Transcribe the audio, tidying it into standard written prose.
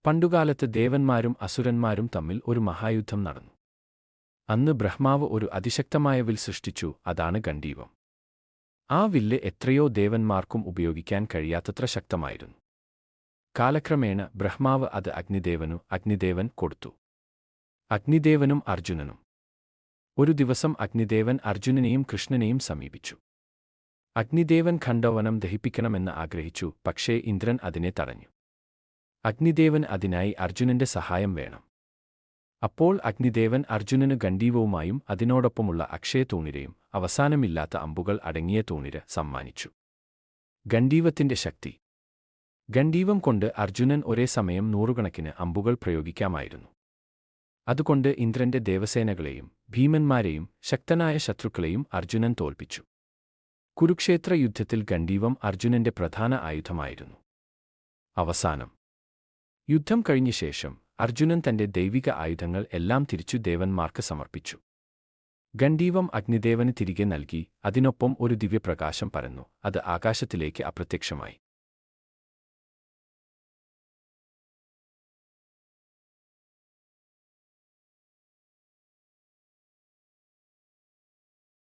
പണ്ടുകാലത്ത് ദേവന്മാരും അസുരന്മാരും തമ്മിൽ ഒരു മഹായുദ്ധം നടന്നു. അന്ന് ബ്രഹ്മാവ് ഒരു അതിശക്തമായ വിൽ സൃഷ്ടിച്ചു, അതാണ് ഗണ്ഡീവം. ആ വില്ല് എത്രയോ ദേവന്മാർക്കും ഉപയോഗിക്കാൻ കഴിയാത്തത്ര ശക്തമായിരുന്നു. കാലക്രമേണ ബ്രഹ്മാവ് അത് അഗ്നിദേവൻ കൊടുത്തു. അഗ്നിദേവനും അർജുനനും. ഒരു ദിവസം അഗ്നിദേവൻ അർജുനനെയും കൃഷ്ണനെയും സമീപിച്ചു. അഗ്നിദേവൻ ഖണ്ഡവനം ദഹിപ്പിക്കണമെന്ന് ആഗ്രഹിച്ചു, പക്ഷേ ഇന്ദ്രൻ അതിനെ തടഞ്ഞു. അഗ്നിദേവൻ അതിനായി അർജുനന്റെ സഹായം വേണം. അപ്പോൾ അഗ്നിദേവൻ അർജുനന് ഗണ്ഡീവവുമായും അതിനോടൊപ്പമുള്ള അക്ഷയതൂണിരയും അവസാനമില്ലാത്ത അമ്പുകൾ അടങ്ങിയ തൂണിര സമ്മാനിച്ചു. ഗണ്ഡീവത്തിന്റെ ശക്തി. ഗണ്ഡീവം കൊണ്ട് അർജുനൻ ഒരേ സമയം നൂറുകണക്കിന് അമ്പുകൾ പ്രയോഗിക്കാമായിരുന്നു. അതുകൊണ്ട് ഇന്ദ്രന്റെ ദേവസേനകളെയും ഭീമന്മാരെയും ശക്തനായ ശത്രുക്കളെയും അർജുനൻ തോൽപ്പിച്ചു. കുരുക്ഷേത്ര യുദ്ധത്തിൽ ഗണ്ഡീവം അർജുനന്റെ പ്രധാന ആയുധമായിരുന്നു. അവസാനം യുദ്ധം കഴിഞ്ഞ ശേഷം അർജുനൻ തന്റെ ദൈവിക ആയുധങ്ങൾ എല്ലാം തിരിച്ചു ദേവന്മാർക്ക് സമർപ്പിച്ചു. ഗണ്ഡീവം അഗ്നിദേവന് തിരികെ നൽകി. അതിനൊപ്പം ഒരു ദിവ്യപ്രകാശം പരന്നു. അത് ആകാശത്തിലേക്ക് അപ്രത്യക്ഷമായി.